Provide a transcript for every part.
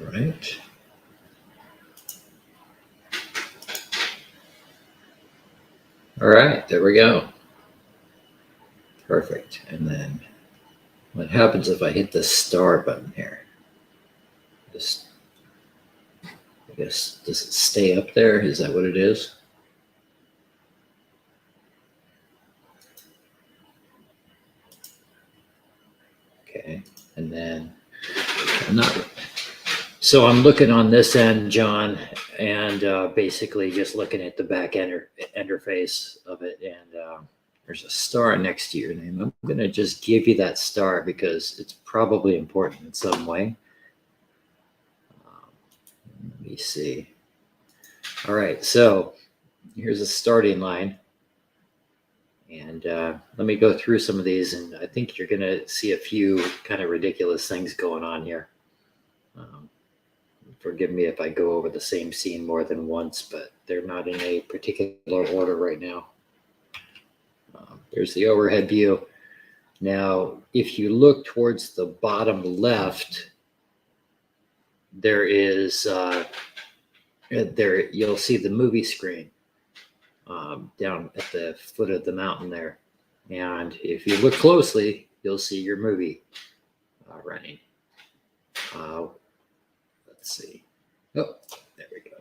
All right. All right, there we go. Perfect. And then what happens if I hit the star button here? Just, I guess, does it stay up there? Is that what it is? Okay. And then I'm not. So I'm looking on this end, John, and basically just looking at the back interface of it, and there's a star next to your name. I'm going to just give you that star because it's probably important in some way. Let me see. All right, so here's a starting line. And let me go through some of these, and I think you're going to see a few kind of ridiculous things going on here. Forgive me if I go over the same scene more than once, but they're not in a particular order right now. There's the overhead view. Now, if you look towards the bottom left, there is you'll see the movie screen down at the foot of the mountain there. And if you look closely, you'll see your movie running. Let's see. Oh, there we go.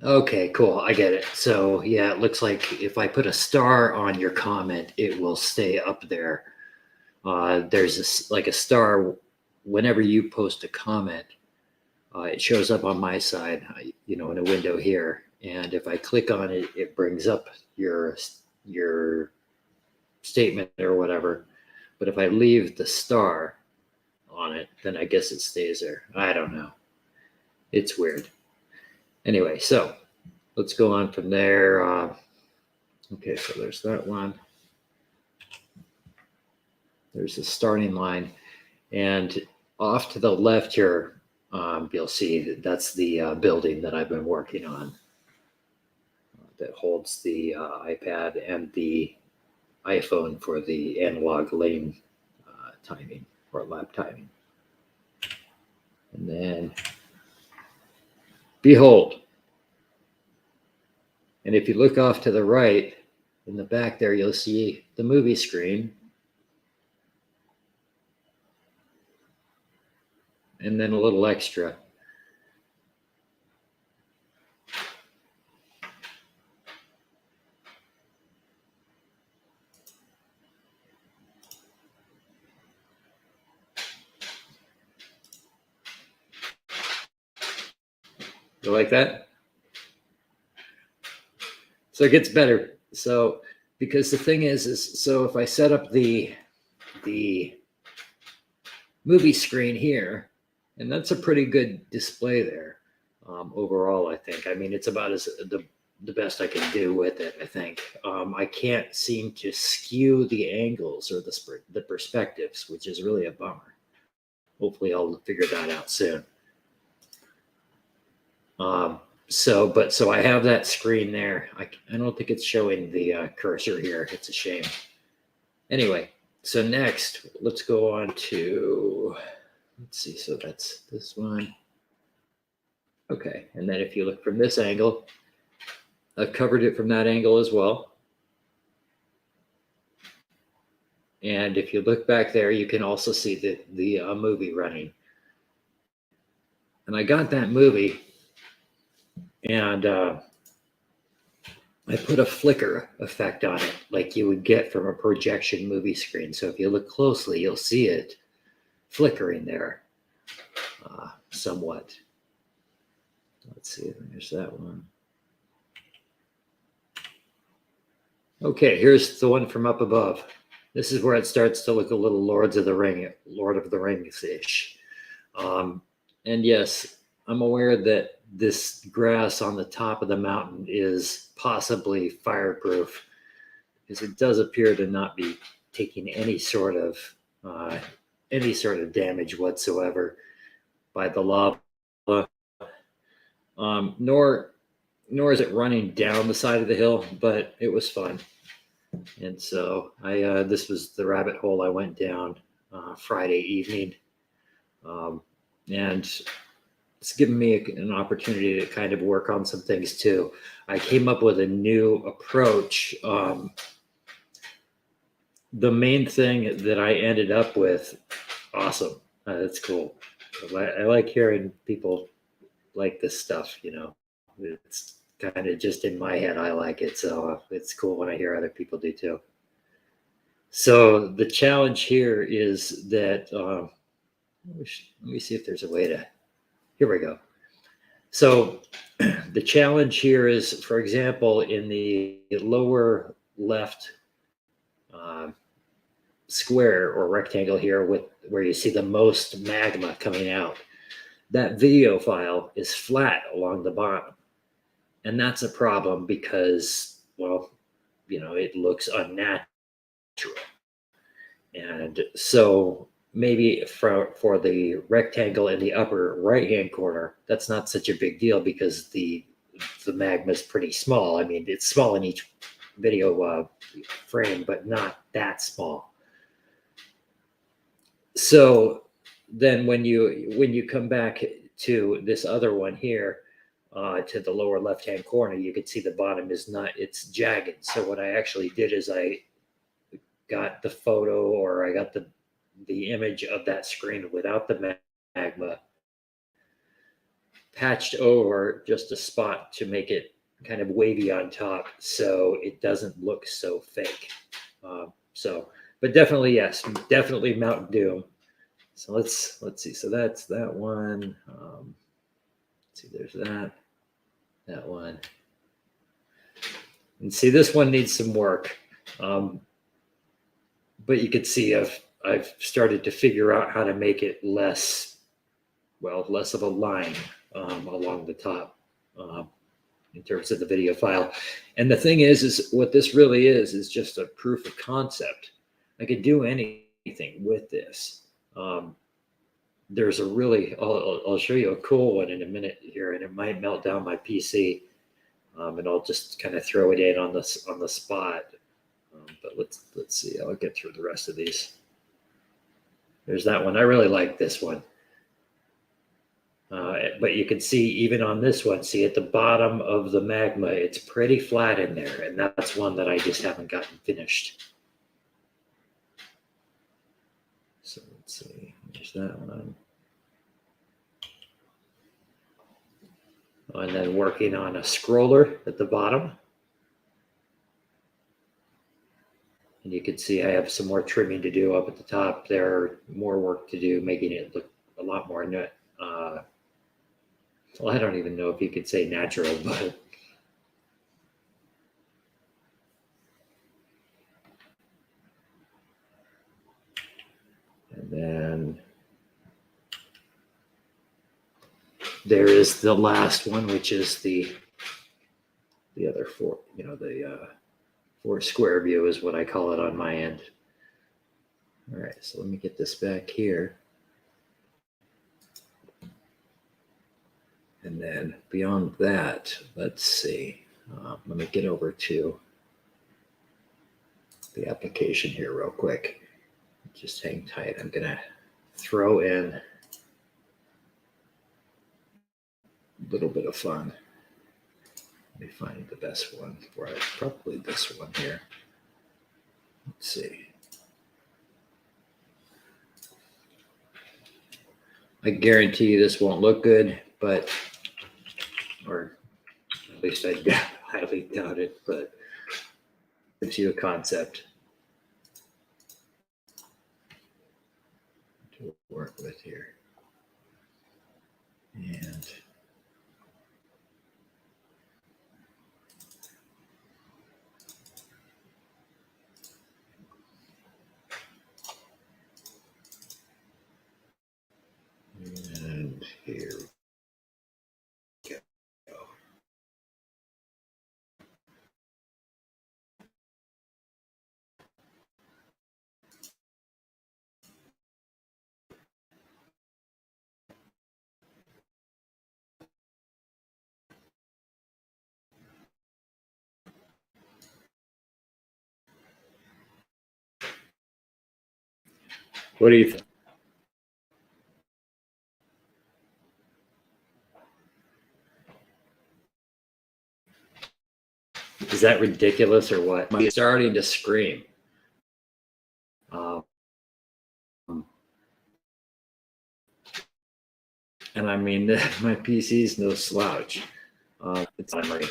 Okay, cool. I get it. So yeah, it looks like if I put a star on your comment, it will stay up there. There's like a star whenever you post a comment. It shows up on my side, in a window here. And if I click on it, it brings up your statement or whatever. But if I leave the star on it, then I guess it stays there. I don't know. It's weird. Anyway, so let's go on from there. Okay, so there's that one. There's the starting line. And off to the left here, you'll see that's the building that I've been working on that holds the iPad and the iPhone for the analog lane timing or lap timing. And then behold. And if you look off to the right, in the back there, you'll see the movie screen. And then a little extra. You like that? So it gets better. So because the thing is so if I set up the movie screen here, and that's a pretty good display there overall, I think. I mean, it's about as the best I can do with it, I think. I can't seem to skew the angles or the perspectives, which is really a bummer. Hopefully I'll figure that out soon. So I have that screen there. I don't think it's showing the cursor here. It's a shame. Anyway, so next, let's go on to, let's see. So that's this one. Okay, and then if you look from this angle, I've covered it from that angle as well. And if you look back there, you can also see the movie running. And I got that movie, and I put a flicker effect on it, like you would get from a projection movie screen. So if you look closely, you'll see it flickering there somewhat. Let's see, there's that one. Okay, here's the one from up above. This is where it starts to look a little Lord of the Rings-ish. And yes, I'm aware that this grass on the top of the mountain is possibly fireproof, because it does appear to not be taking any sort of damage whatsoever by the lava. Nor is it running down the side of the hill, but it was fun. And so this was the rabbit hole I went down Friday evening. And it's given me an opportunity to kind of work on some things too. I came up with a new approach. The main thing that I ended up with, awesome. That's cool. I like hearing people like this stuff, you know. It's kind of just in my head. I like it. So it's cool when I hear other people do too. So the challenge here is that, let me see if there's a way to, here we go. So the challenge here is, for example, in the lower left square or rectangle here with where you see the most magma coming out, that video file is flat along the bottom. And that's a problem because, well, you know, it looks unnatural. And so maybe for the rectangle in the upper right hand corner, that's not such a big deal because the magma is pretty small. I mean, it's small in each video frame, but not that small. So then when you come back to this other one here, to the lower left hand corner, you can see the bottom is not, it's jagged. So what I actually did is I got the photo, or I got the image of that screen without the magma, patched over just a spot to make it kind of wavy on top so it doesn't look so fake. But definitely, yes, definitely Mountain Doom. So let's see. So that's that one. Let's see, there's that one. And see, this one needs some work. But you can see I've started to figure out how to make it less of a line along the top in terms of the video file. And the thing is what this really is just a proof of concept. I could do anything with this. There's a really, I'll show you a cool one in a minute here, and it might melt down my PC, and I'll just kind of throw it in on the spot. But let's see. I'll get through the rest of these. There's that one. I really like this one. But you can see even on this one, see at the bottom of the magma, it's pretty flat in there. And that's one that I just haven't gotten finished. So let's see. There's that one. And then working on a scroller at the bottom. And you can see I have some more trimming to do up at the top there, more work to do, making it look a lot more well, I don't even know if you could say natural, but and then there is the last one, which is the other four, you know, the four square view is what I call it on my end. All right, so let me get this back here. And then beyond that, let's see. Let me get over to the application here real quick. Just hang tight. I'm going to throw in a little bit of fun. Let me find the best one for it. Probably this one here. Let's see. I guarantee you this won't look good, but, or at least I highly doubt it, but it gives you a concept to work with here. And here we go. What do you think? Is that ridiculous or what? I'm starting to scream. Um, and I mean, my PC is no slouch. It's memory,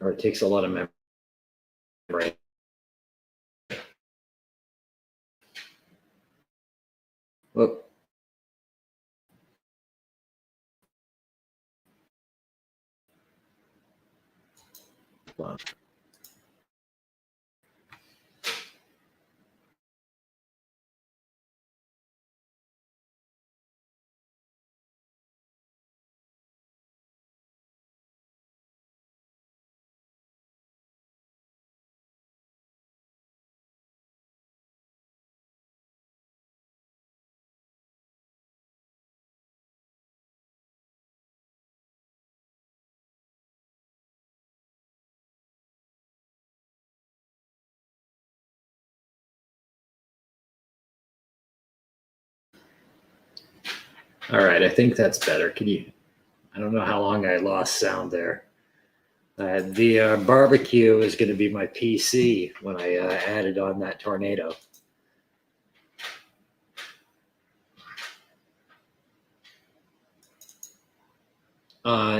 or it takes a lot of memory. Whoop. Hold on. All right, I think that's better. Can you? I don't know how long I lost sound there. The barbecue is going to be my PC when I added on that tornado.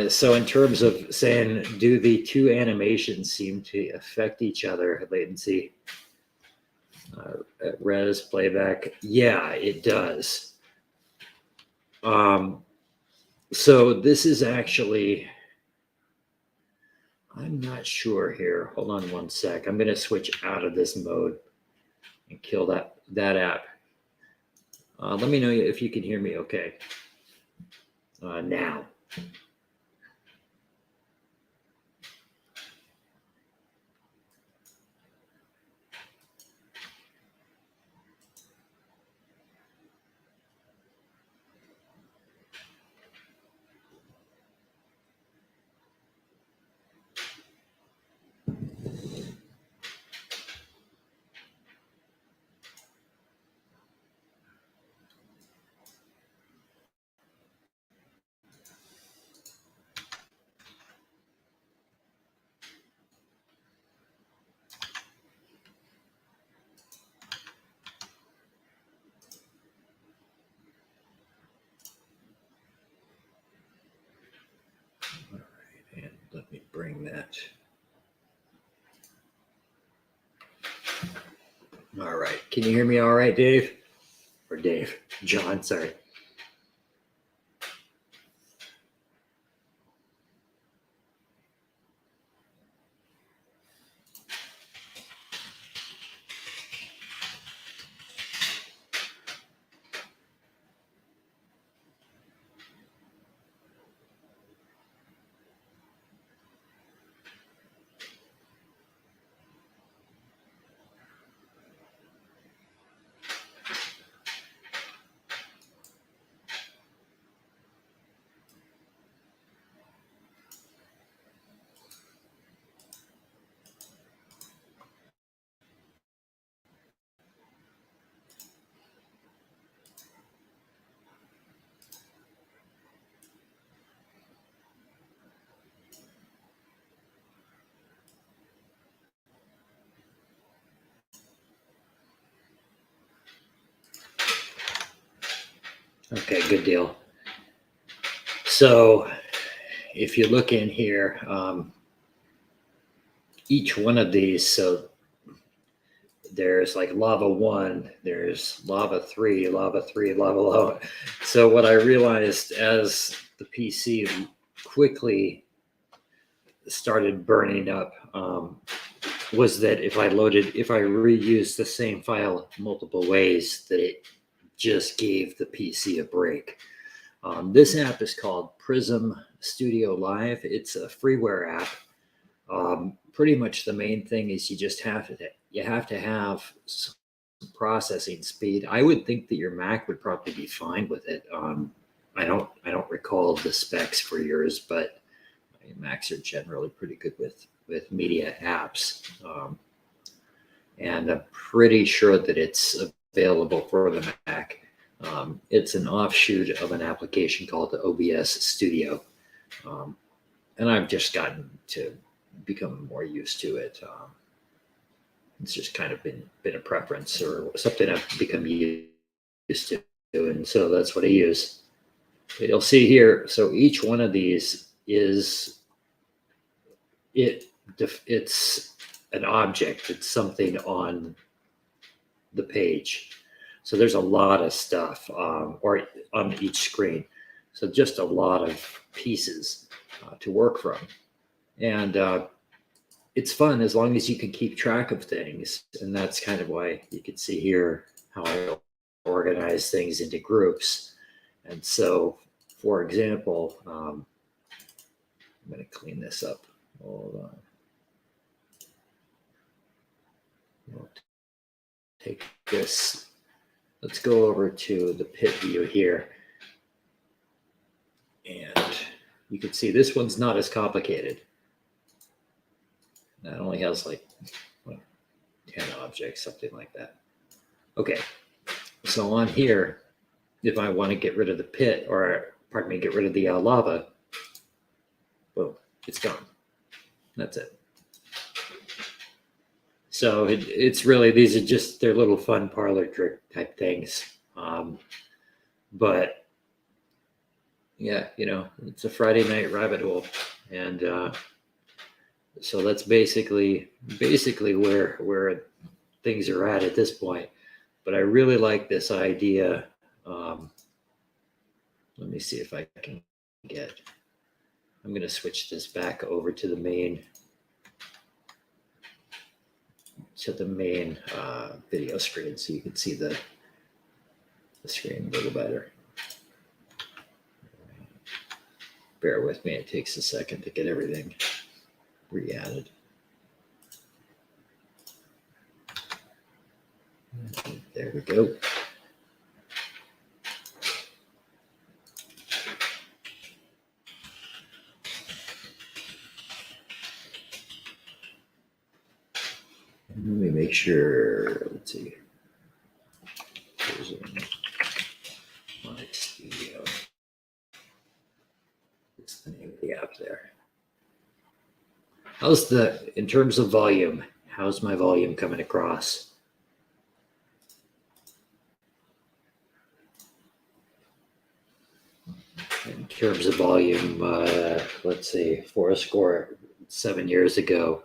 So in terms of saying, do the two animations seem to affect each other, latency, res, playback? Yeah, it does. So this is actually, I'm not sure here. Hold on one sec. I'm going to switch out of this mode and kill that app. Let me know if you can hear me okay. Now. All right, and let me bring that. All right. Can you hear me all right, Dave? Or Dave? John, sorry. Okay, good deal. So if you look in here, each one of these, so there's like lava 1, there's lava 3, lava 3, lava. So what I realized as the PC quickly started burning up was that if I reused the same file multiple ways, that it just gave the PC a break. This app is called Prism Studio Live. It's a freeware app. Pretty much the main thing is you have to have some processing speed. I would think that your Mac would probably be fine with it. I don't recall the specs for yours, but Macs are generally pretty good with media apps. And I'm pretty sure that it's available for the Mac. It's an offshoot of an application called the OBS Studio. And I've just gotten to become more used to it. It's just kind of been a preference or something I've become used to, and so that's what I use. But you'll see here. So each one of these is it's an object. It's something on the page. So there's a lot of stuff, or on each screen. So just a lot of pieces to work from, and it's fun as long as you can keep track of things. And that's kind of why you can see here how I organize things into groups. And so, for example, I'm going to clean this up. Hold on. We'll take this. Let's go over to the pit view here. And you can see this one's not as complicated. That only has like 10 objects, something like that. Okay, so on here, if I want to get rid of the pit, or pardon me, get rid of the lava, boom, it's gone. That's it. So it's really, these are just, they're little fun parlor trick type things. But yeah, it's a Friday night rabbit hole. And so that's basically where things are at this point. But I really like this idea. Let me see if I can I'm going to switch this back over to the main video screen so you can see the screen a little better. Bear with me, it takes a second to get everything re-added. There we go. Let me make sure, let's see. Here's my studio. What's the name of the app there? In terms of volume, how's my volume coming across? In terms of volume, let's see, fourscore 7 years ago,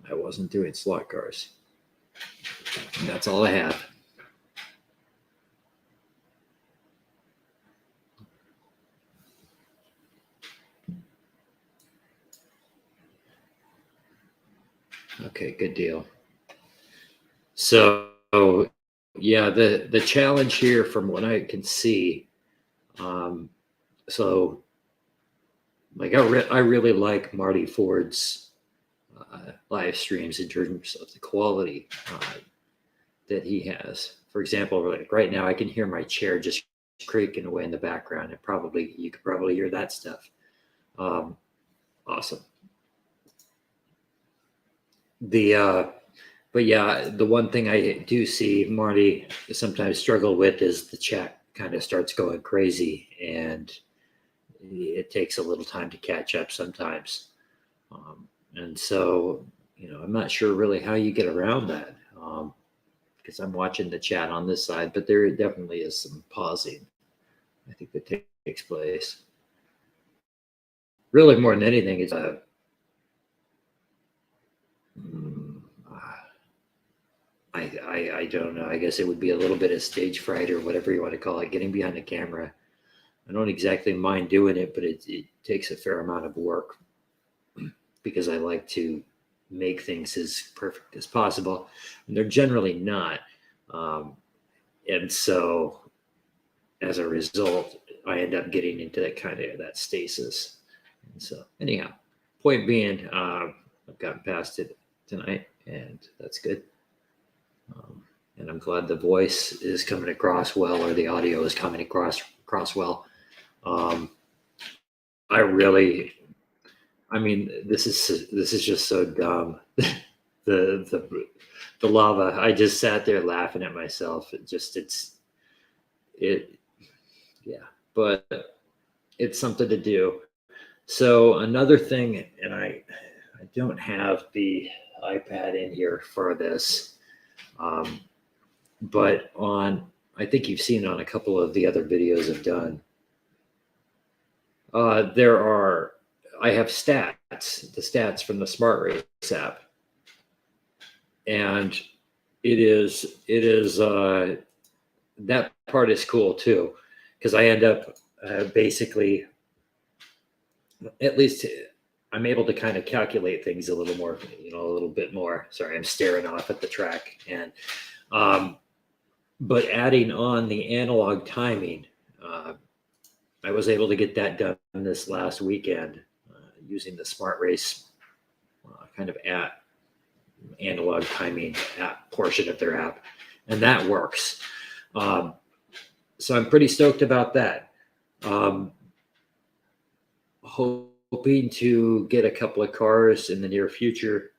I wasn't doing slot cars. And that's all I have. Okay, good deal. So yeah, the challenge here from what I can see, so like I really like Marty Ford's live streams in terms of the quality that he has. For example, like right now I can hear my chair just creaking away in the background, and you could probably hear that stuff. Awesome. But yeah, the one thing I do see Marty sometimes struggle with is the chat kind of starts going crazy, and it takes a little time to catch up sometimes. And so, I'm not sure really how you get around that, because I'm watching the chat on this side, but there definitely is some pausing, I think, that takes place. Really, more than anything, it's I don't know. I guess it would be a little bit of stage fright or whatever you want to call it, getting behind the camera. I don't exactly mind doing it, but it takes a fair amount of work because I like to make things as perfect as possible. And they're generally not. And so as a result, I end up getting into that stasis. And so anyhow, point being, I've gotten past it tonight, and that's good. And I'm glad the voice is coming across well, or the audio is coming across well. This is just so dumb. the lava. I just sat there laughing at myself. But it's something to do. So another thing, and I don't have the iPad in here for this, but I think you've seen on a couple of the other videos I've done, I have the stats from the Smart Race app, and it is that part is cool too, because I end up basically, at least I'm able to kind of calculate things a little more, a little bit more. Sorry, I'm staring off at the track, and but adding on the analog timing, I was able to get that done this last weekend using the Smart Race kind of analog timing app portion of their app, and that works. So I'm pretty stoked about that. Hoping to get a couple of cars in the near future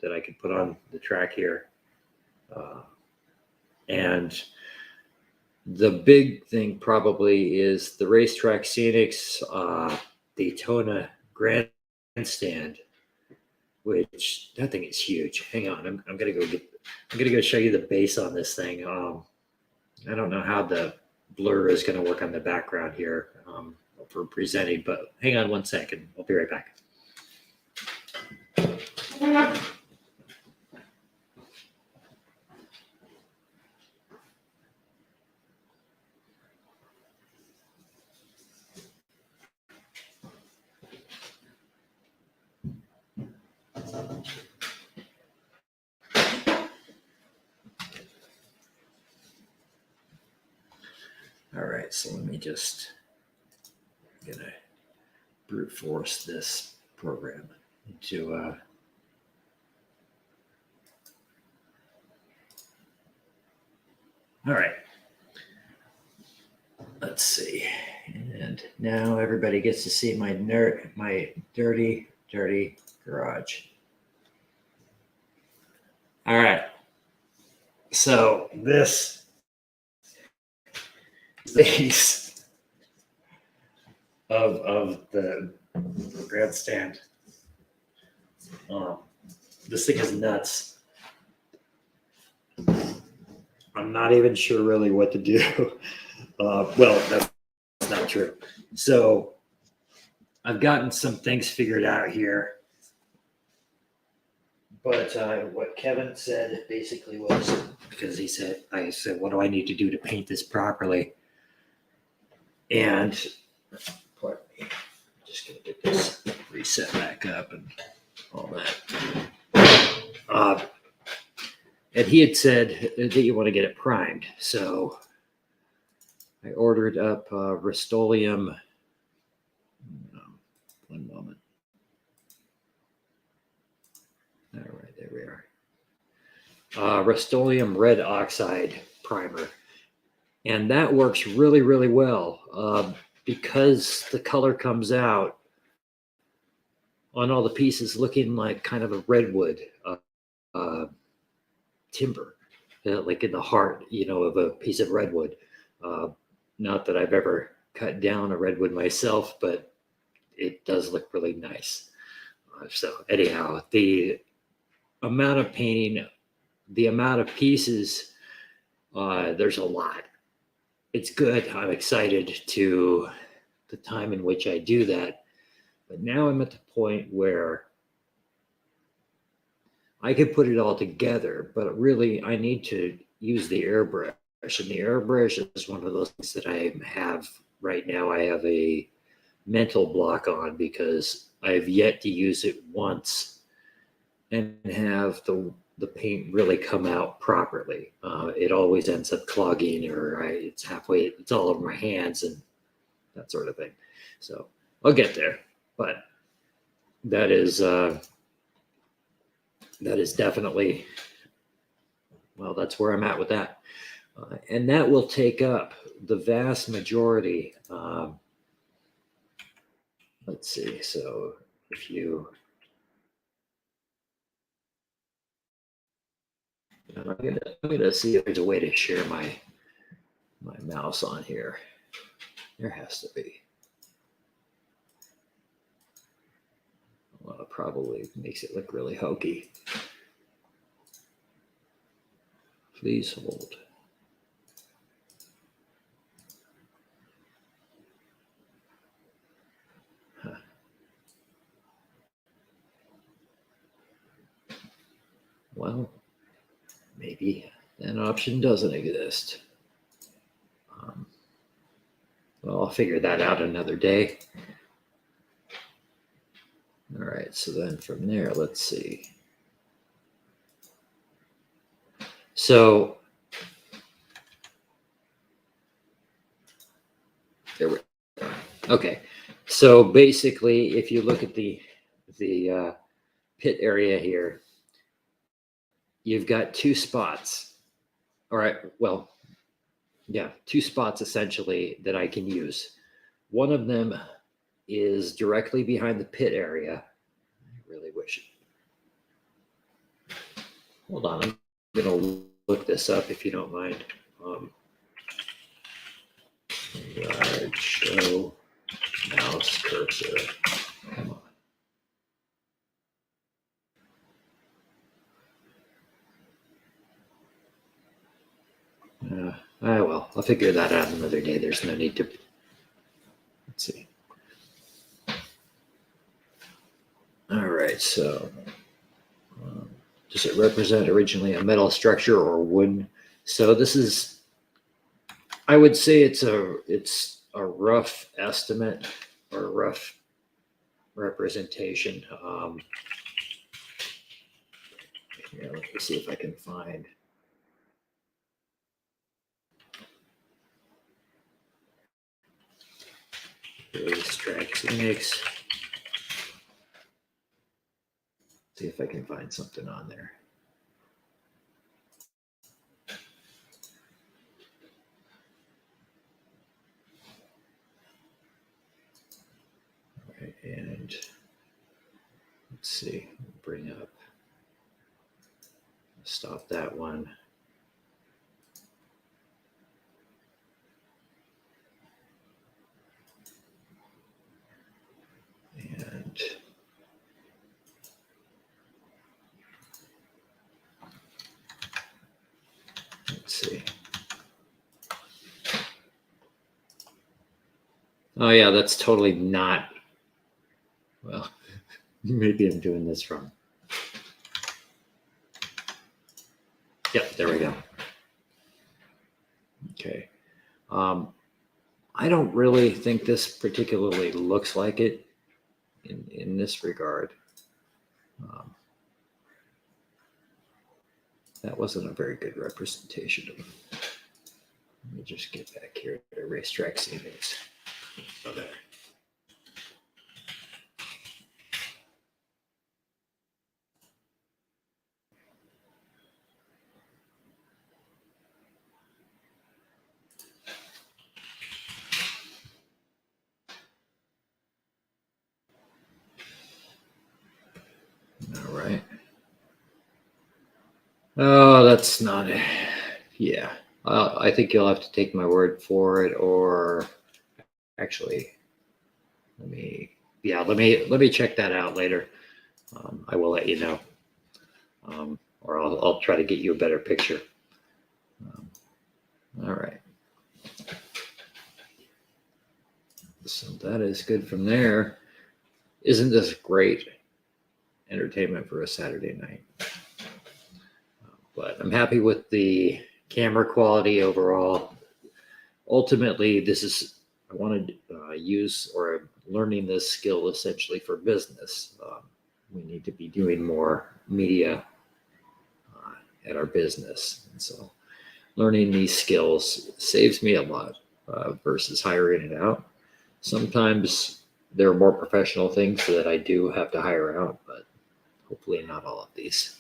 that I can put on the track here. And the big thing probably is the Racetrack Scenics Daytona Grandstand, which that thing is huge. Hang on, I'm gonna go show you the base on this thing. I don't know how the blur is gonna work on the background here for presenting, but hang on one second. I'll be right back. All right, so let me just, I'm gonna brute force this program into all right. Let's see. And now everybody gets to see my dirty garage. All right. So this base of the grandstand. This thing is nuts. I'm not even sure really what to do. Well, that's not true. So I've gotten some things figured out here. But what Kevin said basically was, because I said, what do I need to do to paint this properly? And pardon me, I'm just going to get this reset back up and all that. And he had said that you want to get it primed. So I ordered up Rust-Oleum. One moment. All right, there we are. Rust-Oleum red oxide primer. And that works really, really well because the color comes out on all the pieces looking like kind of a redwood timber, like in the heart, of a piece of redwood. Not that I've ever cut down a redwood myself, but it does look really nice. So anyhow, the amount of painting, the amount of pieces, there's a lot. It's good. I'm excited to the time in which I do that. But now I'm at the point where I could put it all together, but really I need to use the airbrush. And the airbrush is one of those things that I have right now. I have a mental block on because I've yet to use it once and have the paint really come out properly. It always ends up clogging, or it's all over my hands and that sort of thing. So I'll get there, but that is definitely, well, that's where I'm at with that. And that will take up the vast majority. Let's see. So if you, I'm gonna see if there's a way to share my mouse on here. There has to be. Well, it probably makes it look really hokey. Please hold. Huh. Well, maybe that option doesn't exist. Well, I'll figure that out another day. All right, so then from there, let's see. So there we go. Okay, so basically, if you look at the pit area here, you've got two spots. All right, well, yeah, two spots essentially that I can use. One of them is directly behind the pit area. I really wish. Hold on, I'm gonna look this up if you don't mind. Right, show mouse cursor. Come on. Well, I'll figure that out another day. There's no need to. Let's see. All right, so does it represent originally a metal structure or wood? So this is, I would say it's a rough estimate or a rough representation. Let me see if I can find. Extract mix. See if I can find something on there. All right, and let's see, bring up, stop that one. And let's see. Oh yeah, that's totally not, well, maybe I'm doing this wrong. Yep, there we go. Okay. I don't really think this particularly looks like it in this regard. That wasn't a very good representation of it. Let me just get back here to racetrack savings. Oh, there. All right. Oh, that's not it. Yeah. I think you'll have to take my word for it, or actually, let me check that out later. I will let you know, or I'll try to get you a better picture. All right. So that is good from there. Isn't this great entertainment for a Saturday night? But I'm happy with the camera quality overall. Ultimately, I want to use or learning this skill essentially for business. We need to be doing more media at our business. And so learning these skills saves me a lot versus hiring it out. Sometimes there are more professional things that I do have to hire out, but hopefully not all of these.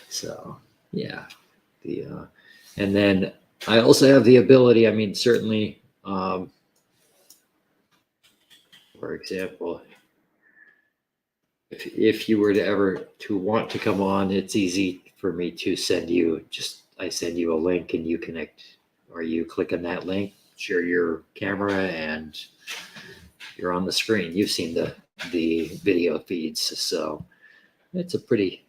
So yeah, and then I also have the ability, I mean, certainly, for example, if you were to ever to want to come on, it's easy for me to I send you a link and you connect, or you click on that link, share your camera, and you're on the screen. You've seen the the video feeds. So it's a pretty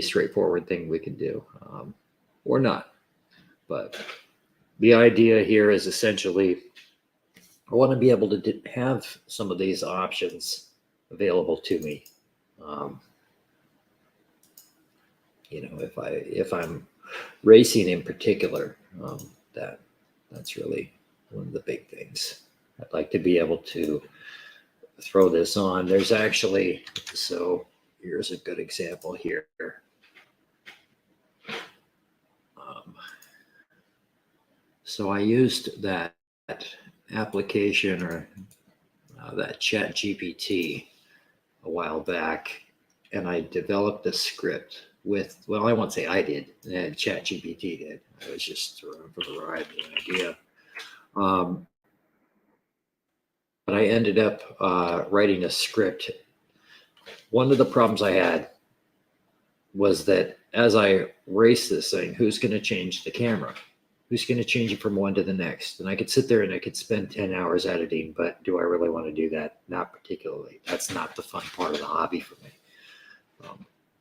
straightforward thing we can do, or not. But the idea here is essentially I want to be able to have some of these options available to me. If I'm racing in particular, that's really one of the big things. I'd like to be able to throw this on. There's actually, so here's a good example here. So I used that application or that Chat GPT a while back, and I developed a script with, well, I won't say I did, Chat GPT did. I was just throwing for the ride with an idea. But I ended up writing a script. One of the problems I had was that as I race this thing, who's going to change the camera? Who's going to change it from one to the next? And I could sit there and I could spend 10 hours editing, but do I really want to do that? Not particularly. That's not the fun part of the hobby for me.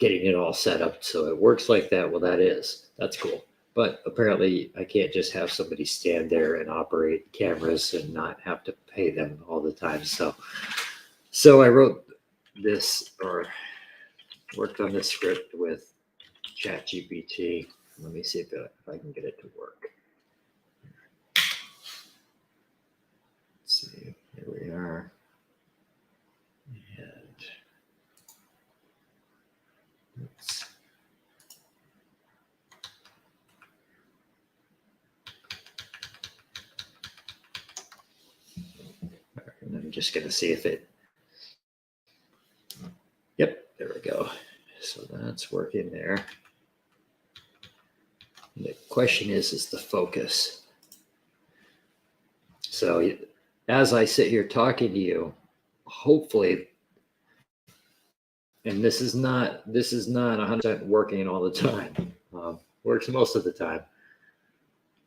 Getting it all set up so it works like that, well, that's cool. But apparently I can't just have somebody stand there and operate cameras and not have to pay them all the time. So I wrote this, or worked on this script with ChatGPT. Let me see if I can get it to work. Let's see, here we are. And oops. And I'm just going to see if it, yep, there we go. So that's working there. And the question is the focus. So as I sit here talking to you, hopefully, and this is not 100% working all the time. Works most of the time.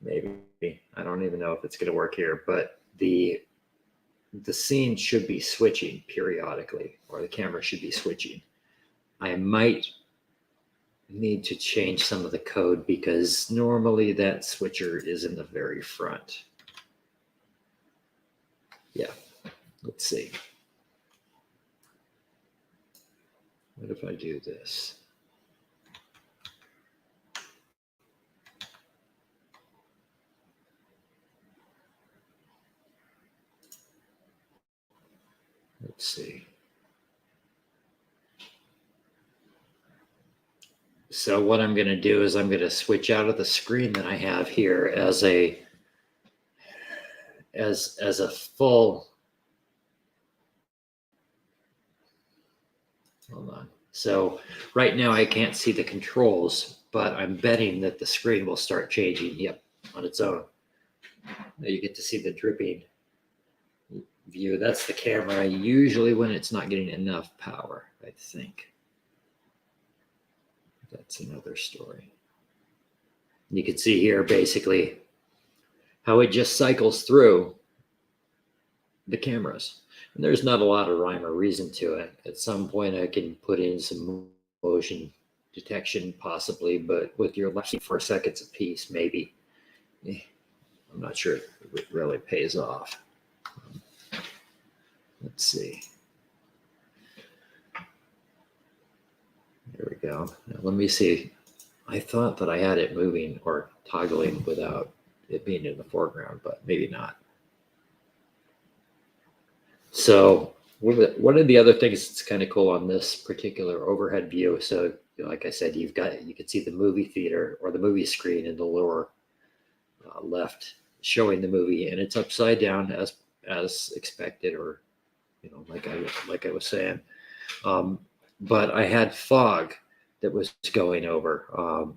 Maybe. I don't even know if it's going to work here, but the scene should be switching periodically, or the camera should be switching. I might need to change some of the code because normally that switcher is in the very front. Yeah, let's see. What if I do this? Let's see. So what I'm going to do is I'm going to switch out of the screen that I have here as a full. Hold on. So right now I can't see the controls, but I'm betting that the screen will start changing. Yep, on its own. Now you get to see the dripping view. That's the camera. Usually when it's not getting enough power, I think. That's another story. You can see here basically how it just cycles through the cameras. And there's not a lot of rhyme or reason to it. At some point I can put in some motion detection possibly, but with your left 4 seconds a piece, maybe. I'm not sure if it really pays off. Let's see. There we go. Now let me see. I thought that I had it moving or toggling without it being in the foreground, but maybe not. So one of the other things that's kind of cool on this particular overhead view. So like I said, you can see the movie theater or the movie screen in the lower left showing the movie, and it's upside down as expected, or like I was saying. But I had fog that was going over,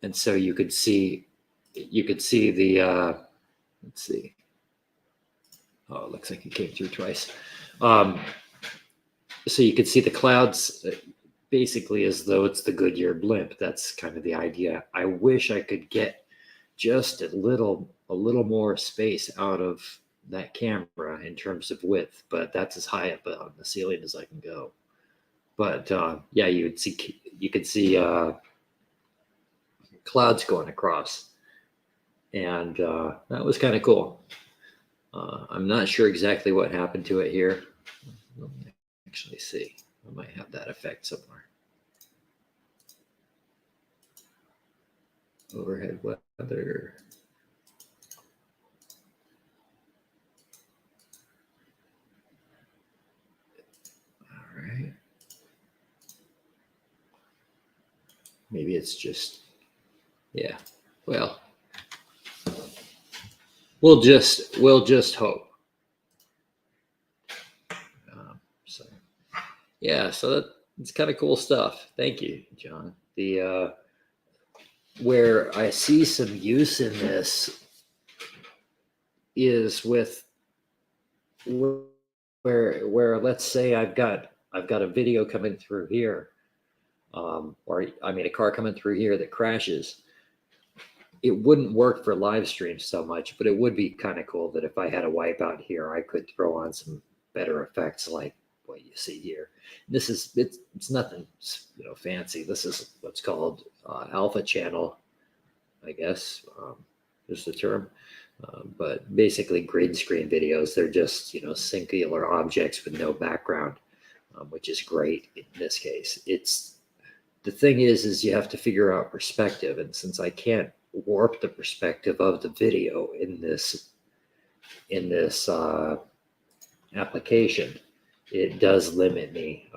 and so you could see the let's see. Oh, it looks like it came through twice. So you could see the clouds basically as though it's the Goodyear blimp. That's kind of the idea. I wish I could get just a little more space out of that camera in terms of width, but that's as high up on the ceiling as I can go. But yeah, you could see clouds going across, and that was kind of cool. I'm not sure exactly what happened to it here. Let me actually see. I might have that effect somewhere. Overhead weather. All right. Maybe it's just, yeah. Well, we'll just hope. So yeah, so it's kind of cool stuff. Thank you, John. The where I see some use in this is with where let's say I've got a video coming through here, or I mean a car coming through here that crashes. It wouldn't work for live streams so much, but it would be kind of cool that if I had a wipeout here, I could throw on some better effects like what you see here. This is it's nothing fancy. This is what's called alpha channel, I guess is the term. But basically green screen videos, they're just singular objects with no background, which is great in this case. It's the thing is you have to figure out perspective, and since I can't warp the perspective of the video in this application, it does limit me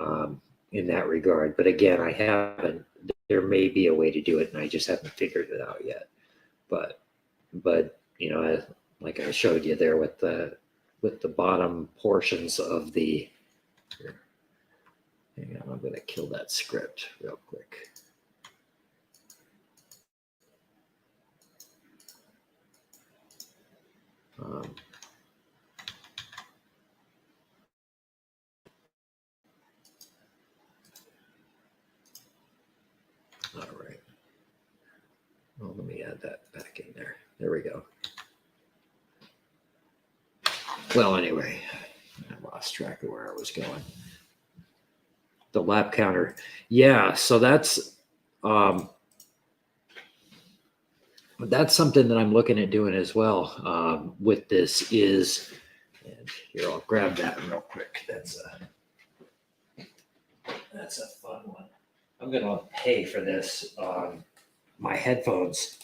in that regard. But again, I haven't. There may be a way to do it, and I just haven't figured it out yet. But like I showed you there with the bottom portions of the. Here, hang on, I'm going to kill that script real quick. All right. Well, let me add that back in there. There we go. Well, anyway, I lost track of where I was going. The lap counter. Yeah, so that's something that I'm looking at doing as well with this is, and here, I'll grab that real quick. That's a fun one. I'm going to pay for this. My headphones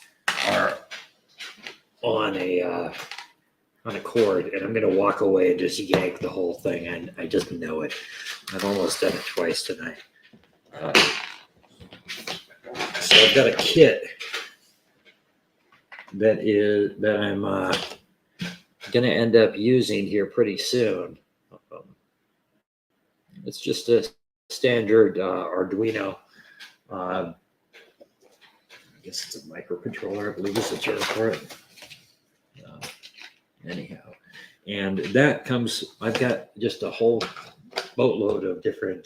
are on a cord, and I'm going to walk away and just yank the whole thing, and I just know it. I've almost done it twice tonight. So I've got a kit that I'm going to end up using here pretty soon. It's just a standard Arduino. I guess it's a microcontroller, I believe is the term for it. Anyhow, and that comes, I've got just a whole boatload of different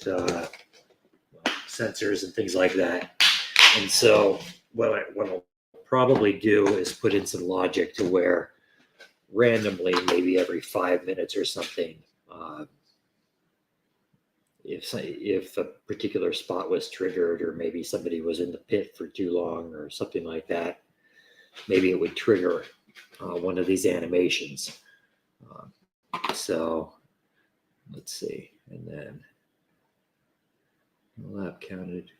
sensors and things like that. And so what I'll probably do is put in some logic to where randomly, maybe every 5 minutes or something, if a particular spot was triggered, or maybe somebody was in the pit for too long or something like that, maybe it would trigger one of these animations. So let's see, and then lap counted.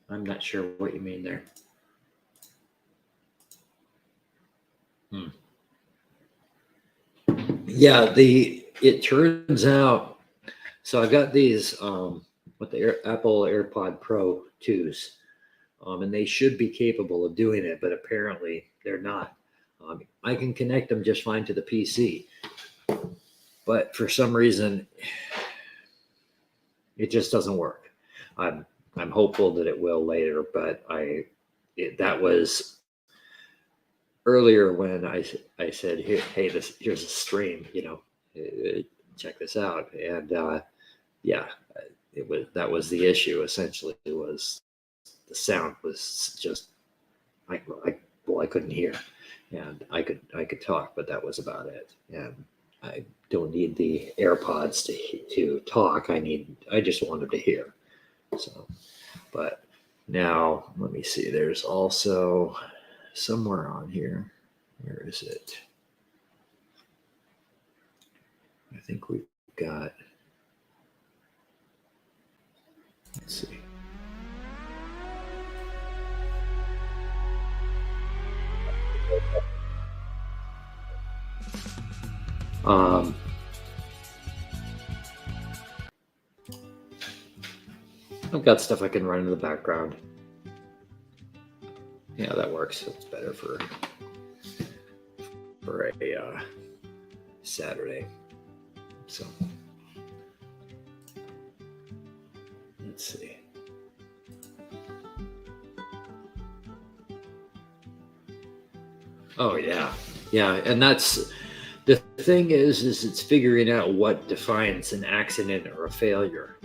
I'm not sure what you mean there. Yeah, it turns out, so I've got these with the Apple AirPod Pro 2s, and they should be capable of doing it, but apparently they're not. I can connect them just fine to the PC, but for some reason, it just doesn't work. I'm hopeful that it will later, but that was earlier when I said, hey, here's a stream, check this out. And yeah, that was the issue. Essentially, it was the sound was just I couldn't hear, and I could talk, but that was about it. And I don't need the AirPods to talk. I just wanted to hear. So, but now let me see. There's also somewhere on here. Where is it? I think we've got. Let's see. I've got stuff I can run in the background. Yeah, that works. It's better for a Saturday. So let's see. Oh yeah, yeah, and that's the thing is it's figuring out what defines an accident or a failure,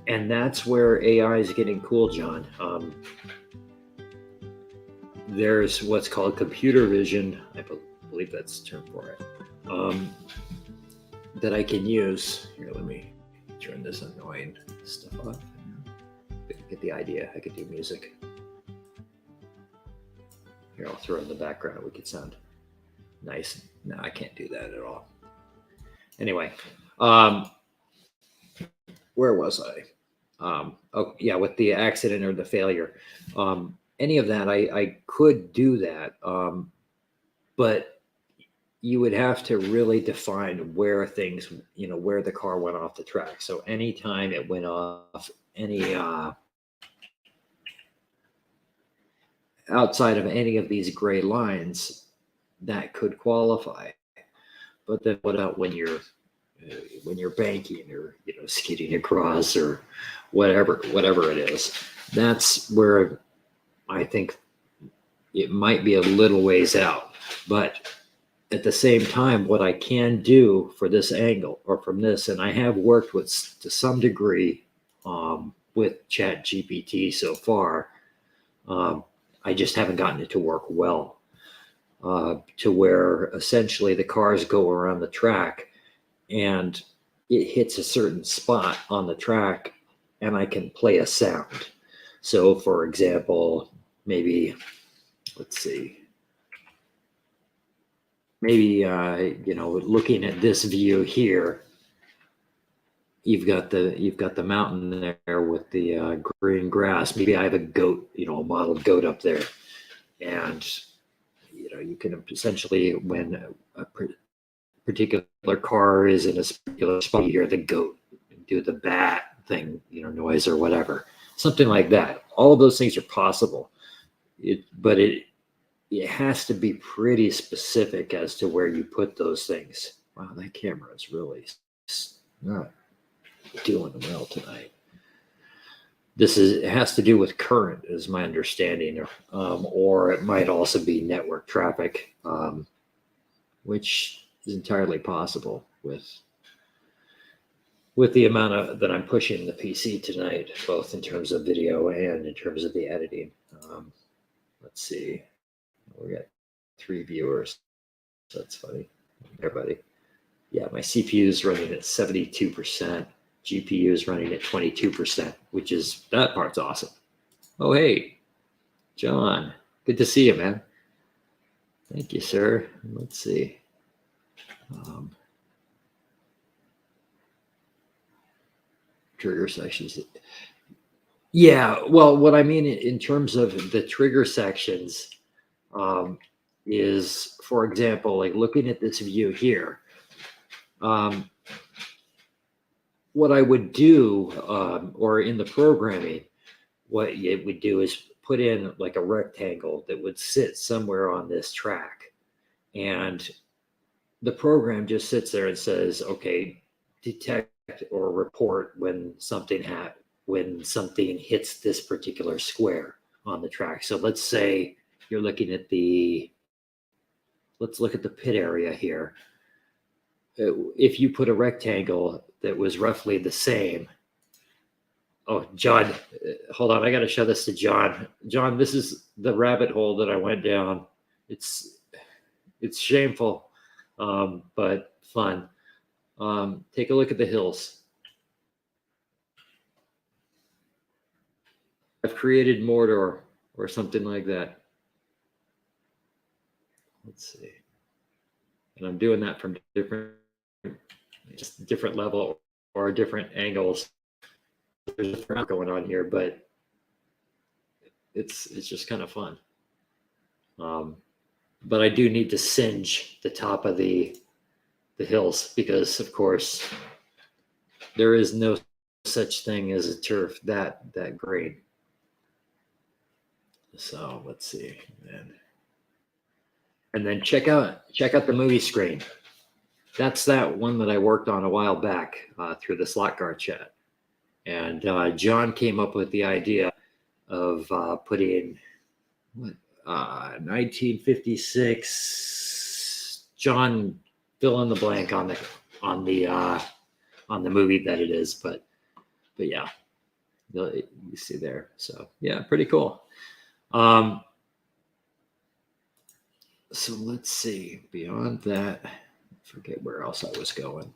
and that's where AI is getting cool, John. There's what's called computer vision. I believe that's the term for it. That I can use. Here, let me turn this annoying stuff off. Get the idea. I could do music. Here, I'll throw in the background. We could sound nice. No, I can't do that at all. Anyway, where was I? Oh, yeah, with the accident or the failure. Any of that, I could do that. But you would have to really define where things, where the car went off the track. So anytime it went off any outside of any of these gray lines, that could qualify. But then what about when you're banking or skidding across or whatever it is? That's where I think it might be a little ways out. But at the same time, what I can do for this angle or from this, and I have worked with to some degree with Chat GPT so far, I just haven't gotten it to work well, to where essentially the cars go around the track and it hits a certain spot on the track and I can play a sound. So for example, maybe, let's see, maybe, looking at this view here, you've got the mountain there with the green grass. Maybe I have a goat, a mottled goat up there. And, you can essentially, when a particular car is in a particular spot, you hear the goat do the bat thing, noise or whatever, something like that. All of those things are possible. But it has to be pretty specific as to where you put those things. Wow, that camera is really not doing well tonight. It has to do with current, is my understanding, or it might also be network traffic, which is entirely possible with the amount that I'm pushing the PC tonight, both in terms of video and in terms of the editing. Let's see. We got 3 viewers. So that's funny. Everybody. Yeah, my CPU is running at 72%. GPU is running at 22%, that part's awesome. Oh, hey, John. Good to see you, man. Thank you, sir. Let's see. Trigger sections. Yeah, well, what I mean in terms of the trigger sections, is, for example, like looking at this view here, what I would do, or in the programming, what it would do is put in like a rectangle that would sit somewhere on this track. And the program just sits there and says, okay, detect or report when something hits this particular square on the track. So let's say you're looking at let's look at the pit area here. If you put a rectangle that was roughly the same. Oh, John, hold on. I got to show this to John. John, this is the rabbit hole that I went down. It's shameful, but fun. Take a look at the hills. I've created Mordor or something like that. Let's see. And I'm doing that from different level or different angles. There's a lot going on here, but it's just kind of fun. But I do need to singe the top of the hills because, of course, there is no such thing as a turf that grade. So let's see, and then check out the movie screen. That's that one that I worked on a while back through the slot car chat, and John came up with the idea of putting 1956. John, fill in the blank on the movie that it is, but yeah, you see there. So yeah, pretty cool. So let's see. Beyond that, I forget where else I was going.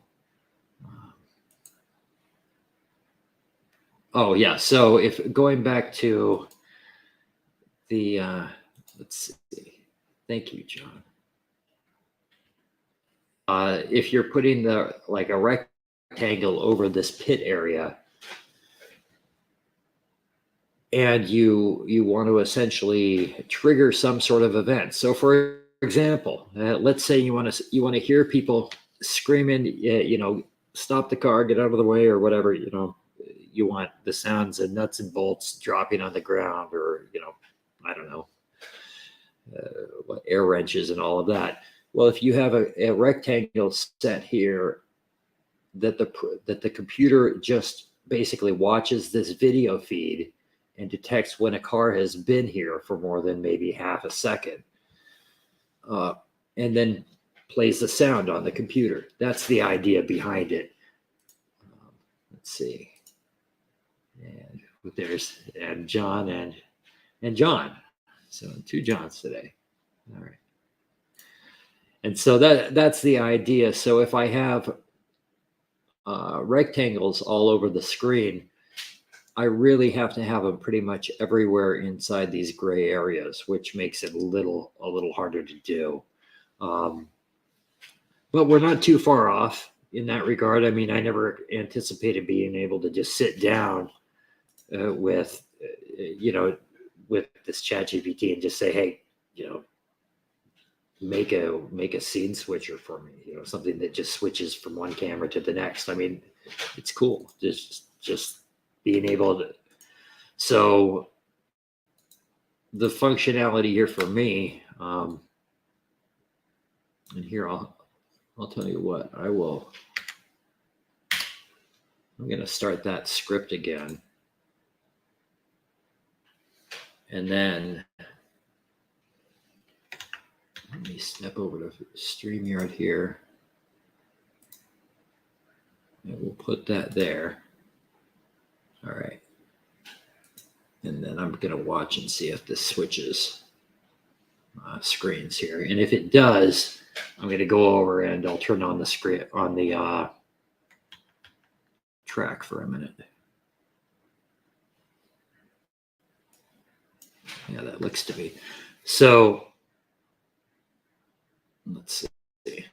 Oh yeah. So if going back to the let's see. Thank you, John. If you're putting a rectangle over this pit area, and you want to essentially trigger some sort of event. So, for example, let's say you want to hear people screaming, stop the car, get out of the way, or whatever. You want the sounds of nuts and bolts dropping on the ground, or I don't know, air wrenches and all of that. Well, if you have a rectangle set here that the computer just basically watches this video feed and detects when a car has been here for more than maybe half a second, and then plays the sound on the computer. That's the idea behind it. Let's see. And there's John and John. So 2 Johns today. All right. And so that's the idea. So if I have rectangles all over the screen, I really have to have them pretty much everywhere inside these gray areas, which makes it a little harder to do. But we're not too far off in that regard. I mean, I never anticipated being able to just sit down with this ChatGPT and just say, hey, make a scene switcher for me, something that just switches from one camera to the next. I mean, it's cool. Just being able to. So the functionality here for me, and here I'll tell you what, I'm going to start that script again. And then let me step over to Streamyard here. And we'll put that there. All right. And then I'm going to watch and see if this switches screens here. And if it does, I'm going to go over and I'll turn on the screen on the track for a minute. Yeah, that looks to be. So let's see. Let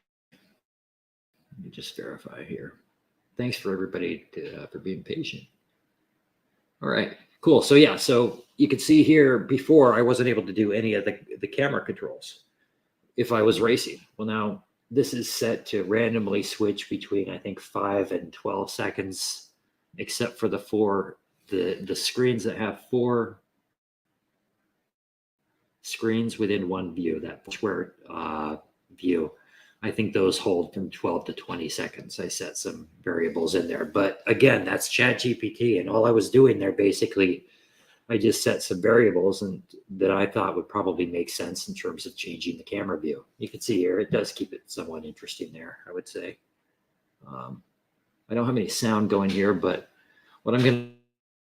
me just verify here. Thanks for everybody for being patient. All right, cool. So yeah, so you can see here before I wasn't able to do any of the camera controls if I was racing. Well, now this is set to randomly switch between, I think, 5 and 12 seconds, except for the screens that have 4 screens within one view, that square view. I think those hold from 12 to 20 seconds. I set some variables in there. But again, that's ChatGPT. And all I was doing there, basically, I just set some variables and that I thought would probably make sense in terms of changing the camera view. You can see here, it does keep it somewhat interesting there, I would say. I don't have any sound going here, but what I'm going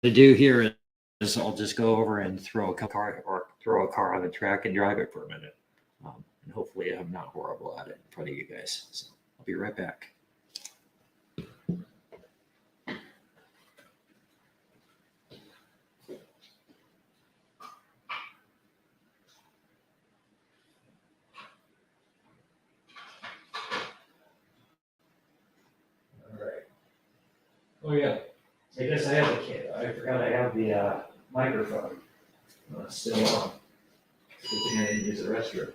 to do here is I'll just go over and throw a car on the track and drive it for a minute. And hopefully I'm not horrible at it in front of you guys. So I'll be right back. All right. Oh yeah. I guess I have I forgot I have the microphone still on. Good thing I didn't use the restroom.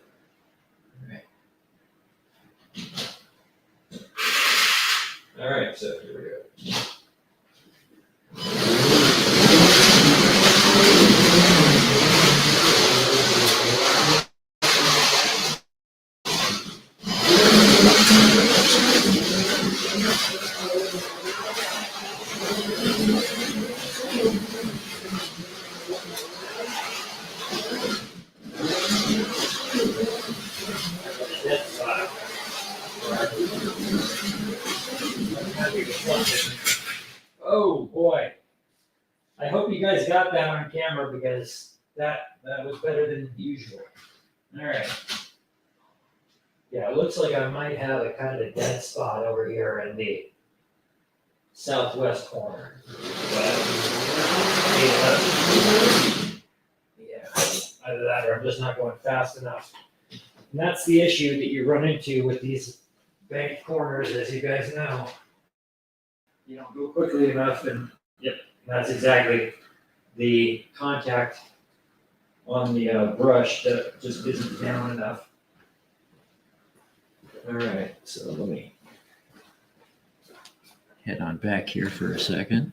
All right, so here we go. Oh boy. I hope you guys got that on camera because that was better than usual. All right. Yeah, it looks like I might have a kind of dead spot over here in the southwest corner. But, yeah, either that or I'm just not going fast enough. And that's the issue that you run into with these banked corners, as you guys know. You don't go quickly enough, and yep, that's exactly the contact on the brush that just isn't down enough. All right, so let me head on back here for a second.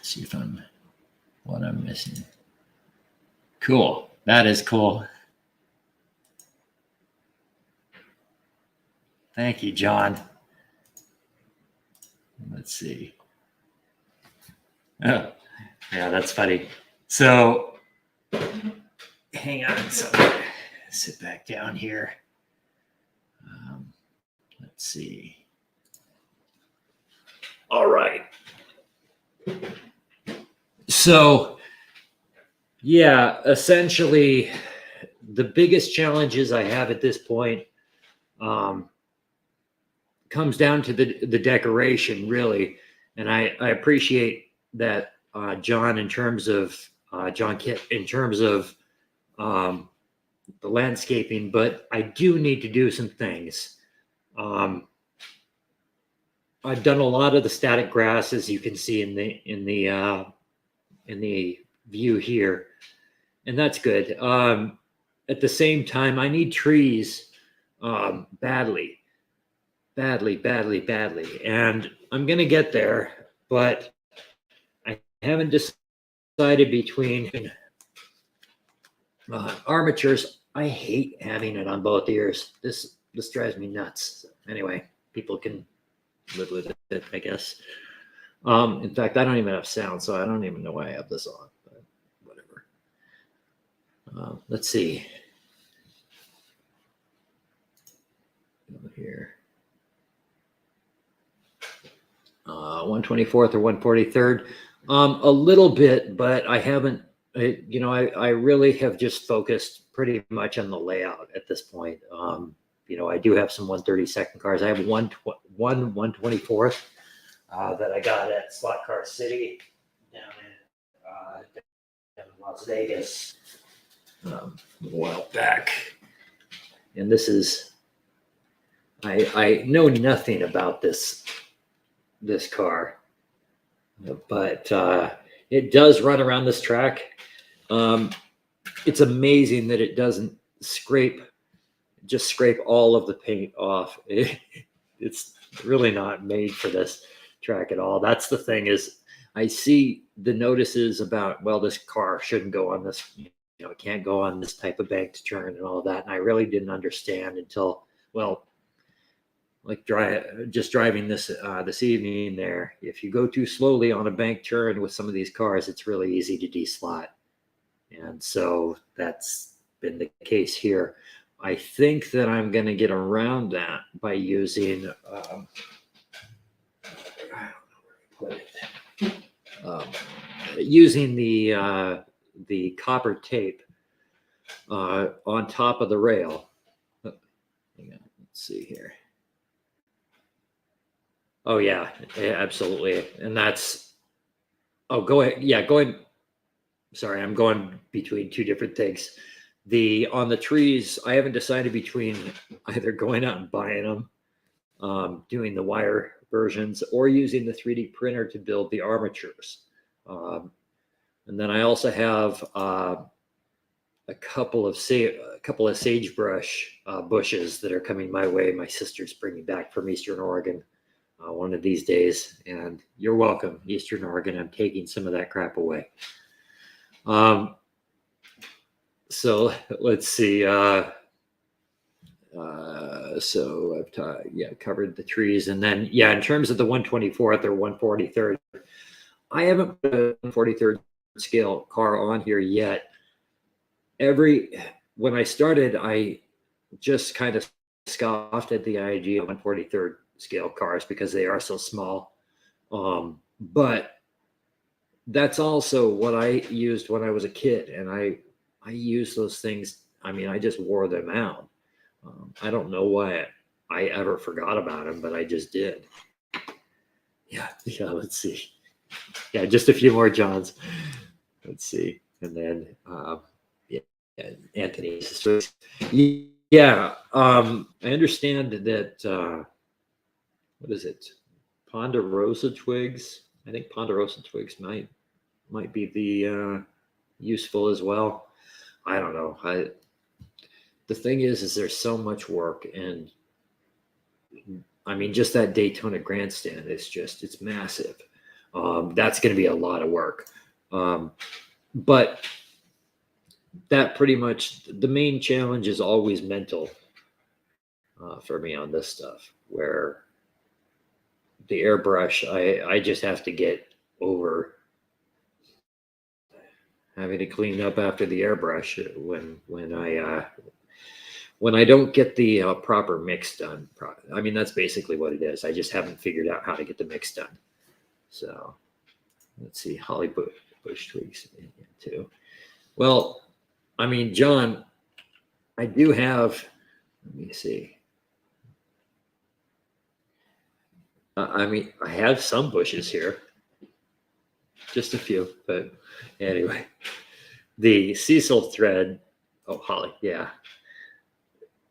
See if what I'm missing. Cool, that is cool. Thank you, John. Let's see. Oh, yeah, that's funny. So, hang on. So, sit back down here. Let's see. All right. So, yeah, essentially, the biggest challenges I have at this point comes down to the decoration, really. And I appreciate that John, in terms of John Kitt, in terms of the landscaping, but I do need to do some things. I've done a lot of the static grass, as you can see in the view here, and that's good. At the same time, I need trees badly. And I'm going to get there, but I haven't decided between armatures. I hate having it on both ears. This drives me nuts. Anyway, people can live with it, I guess. In fact, I don't even have sound, so I don't even know why I have this on, but whatever. Let's see. Over here. 124th or 143rd. A little bit, but I haven't, I really have just focused pretty much on the layout at this point. I do have some 132nd cars. I have one 124th that I got at Slot Car City down in Las Vegas a while back. And this is, I know nothing about this car, but it does run around this track. It's amazing that it doesn't scrape all of the paint off. It's really not made for this track at all. That's the thing, is I see the notices about, well, this car shouldn't go on this, it can't go on this type of banked turn and all that. And I really didn't understand until, well, like driving this evening there. If you go too slowly on a bank turn with some of these cars, it's really easy to de-slot. And so that's been the case here. I think that I'm going to get around that by using put it. Using the copper tape on top of the rail. Hang on, let's see here. Oh yeah, absolutely. And that's, oh, go ahead. Yeah, go ahead. Sorry, I'm going between two different things. On the trees, I haven't decided between either going out and buying them, doing the wire versions, or using the 3D printer to build the armatures. And then I also have a couple of sagebrush bushes that are coming my way. My sister's bringing back from Eastern Oregon one of these days, and you're welcome, Eastern Oregon. I'm taking some of that crap away. So let's see. So I've covered the trees, and then in terms of the 124th or 143rd, I haven't put a 143rd scale car on here yet. When I started, I just kind of scoffed at the idea of 143rd scale cars because they are so small. But that's also what I used when I was a kid, and I used those things. I mean, I just wore them out. I don't know why I ever forgot about them, but I just did. Yeah. Let's see. Yeah, just a few more Johns. Let's see, and then Anthony. Yeah, I understand that. What is it? Ponderosa twigs. I think ponderosa twigs might be the useful as well. I don't know. The thing is there's so much work, and I mean, just that Daytona grandstand is it's massive. That's going to be a lot of work. But that pretty much, the main challenge is always mental for me on this stuff, where the airbrush, I just have to get over having to clean up after the airbrush when I don't get the proper mix done. I mean, that's basically what it is. I just haven't figured out how to get the mix done. So let's see, holly bush twigs too. Well, I mean, John, I do have, let me see. I mean, I have some bushes here, just a few, but anyway, the Cecil thread, oh, holly, yeah.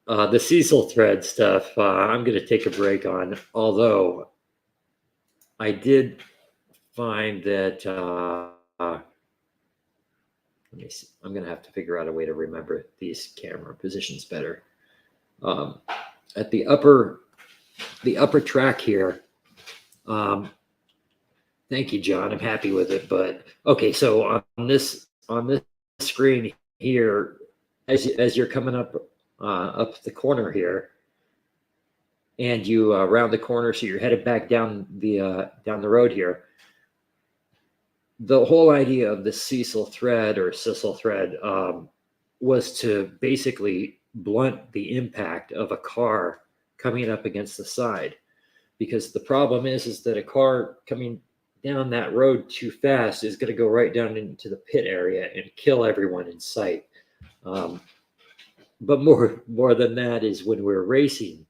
The Cecil thread stuff, I'm going to take a break on, although I did find that, let me see, I'm going to have to figure out a way to remember these camera positions better. At the upper track here, thank you, John. I'm happy with it. But okay, so on this screen here, as you're coming up the corner here, and you round the corner, so you're headed back down the road here. The whole idea of the Cecil thread was to basically blunt the impact of a car coming up against the side, because the problem is that a car coming down that road too fast is going to go right down into the pit area and kill everyone in sight. But more than that is when we're racing,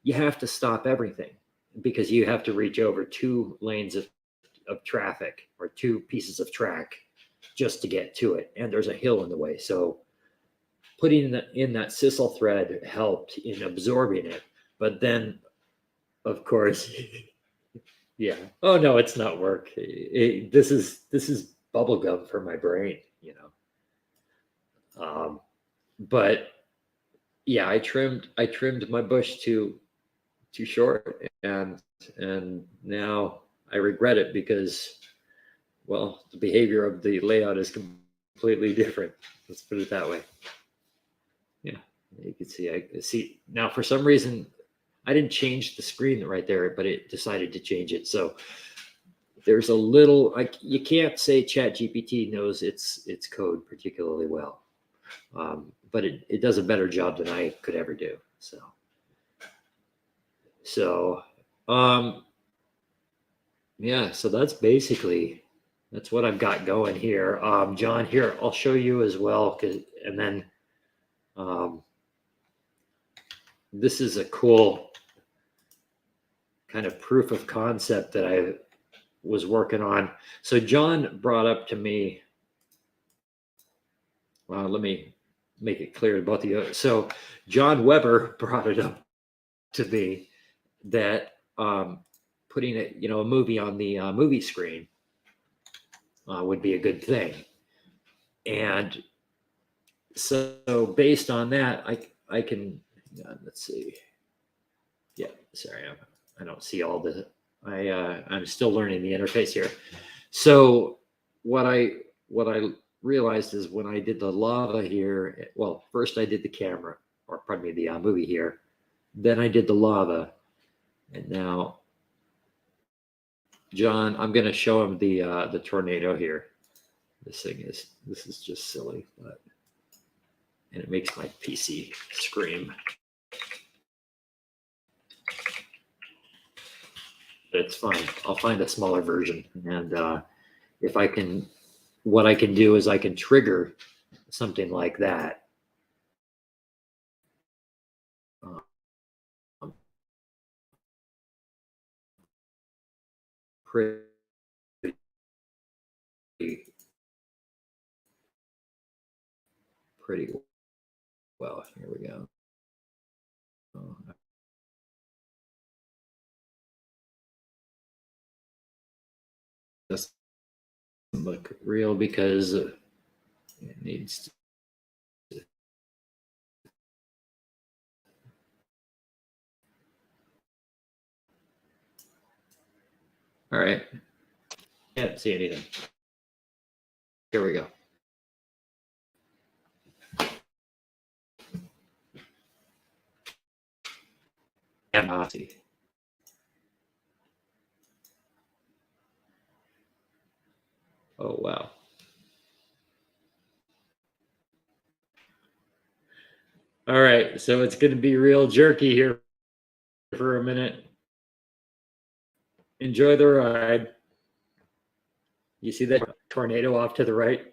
you have to stop everything because you have to reach over 2 lanes of traffic or 2 pieces of track just to get to it, and there's a hill in the way. So putting in that Cecil thread helped in absorbing it, but then of course yeah, oh no, it's not work. This is bubble gum for my brain, but yeah, I trimmed my bush too short, and now I regret it because, well, the behavior of the layout is completely different. Let's put it that way. Yeah, you can see. I see now. For some reason, I didn't change the screen right there, but it decided to change it. So there's a little. You can't say ChatGPT knows its code particularly well, but it does a better job than I could ever do. So yeah, so that's what I've got going here. John, here, I'll show you as well. And then um, this is a cool kind of proof of concept that I was working on. So John brought up to me, let me make it clear to both of you. So John Weber brought it up to me that putting a movie on the movie screen would be a good thing. And so based on that, I can, let's see. Yeah, sorry, I don't see all the, I'm still learning the interface here. So what I realized is when I did the lava here, well, first I did the camera, or pardon me, the movie here, then I did the lava, and now John, I'm going to show him the tornado here. This is just silly, and it makes my PC scream. But it's fine. I'll find a smaller version, and if I can, what I can do is I can trigger something like that. Pretty well. Here we go. Doesn't look real because it needs to. All right. Can't see anything. Here we go. See. Oh, wow. All right. So it's going to be real jerky here for a minute. Enjoy the ride. You see that tornado off to the right?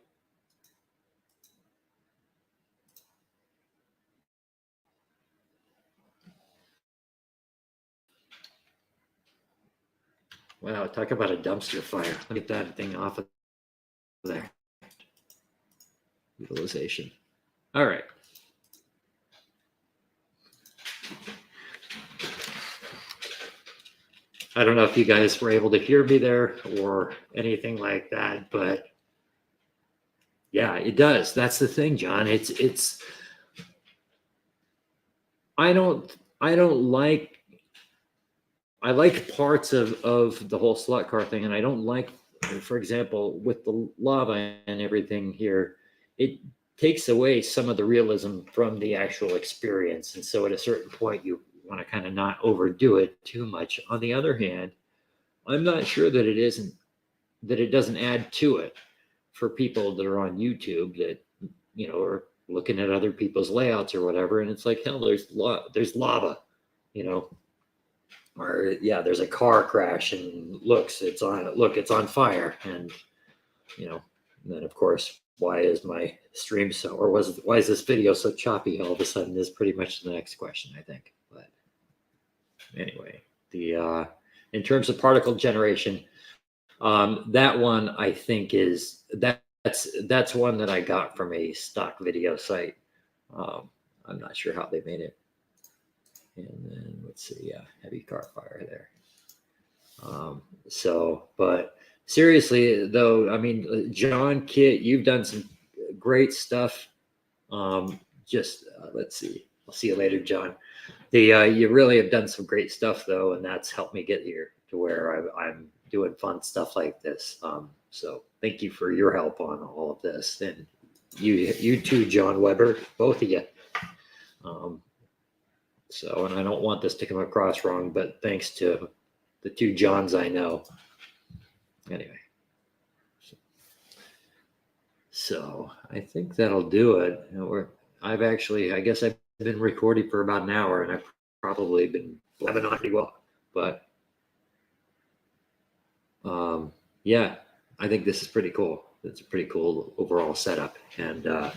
Wow, talk about a dumpster fire. Look at that thing off of there. Utilization. All right. I don't know if you guys were able to hear me there or anything like that, but yeah, it does. That's the thing, John. It's I don't like, I like parts of the whole slot car thing, and I don't like, for example, with the lava and everything here, it takes away some of the realism from the actual experience. And so at a certain point, you want to kind of not overdo it too much. On the other hand, I'm not sure that it doesn't add to it for people that are on YouTube that, are looking at other people's layouts or whatever. And it's like, hell, there's lava, or yeah, there's a car crash and it's on fire. And, and then of course, why is my stream why is this video so choppy all of a sudden is pretty much the next question, I think. But anyway, in terms of particle generation, that one I think that's one that I got from a stock video site. I'm not sure how they made it. And then let's see, yeah, heavy car fire there. But seriously though, I mean, John, Kit, you've done some great stuff. Let's see. I'll see you later, John. You really have done some great stuff though, and that's helped me get here to where I'm doing fun stuff like this. So thank you for your help on all of this, and you too, John Weber, both of you. And I don't want this to come across wrong, but thanks to the two Johns I know. Anyway, so I think that'll do it. I guess I've been recording for about an hour, and I've probably been blabbing on pretty well, but Yeah, I think this is pretty cool. It's a pretty cool overall setup. And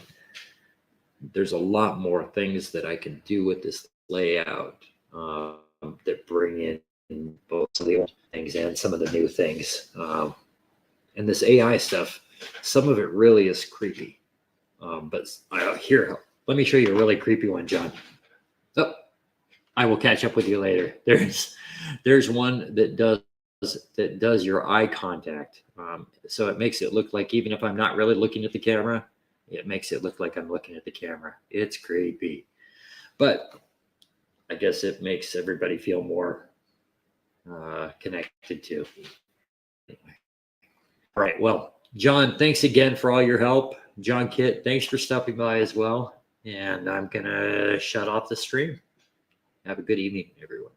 there's a lot more things that I can do with this layout that bring in both some of the old things and some of the new things. And this AI stuff, some of it really is creepy. But here, let me show you a really creepy one, John. Oh, I will catch up with you later. There's one that does your eye contact. So it makes it look like even if I'm not really looking at the camera, it makes it look like I'm looking at the camera. It's creepy, but I guess it makes everybody feel more connected to. Anyway. All right. Well, John, thanks again for all your help. John Kitt, thanks for stopping by as well. And I'm going to shut off the stream. Have a good evening, everyone.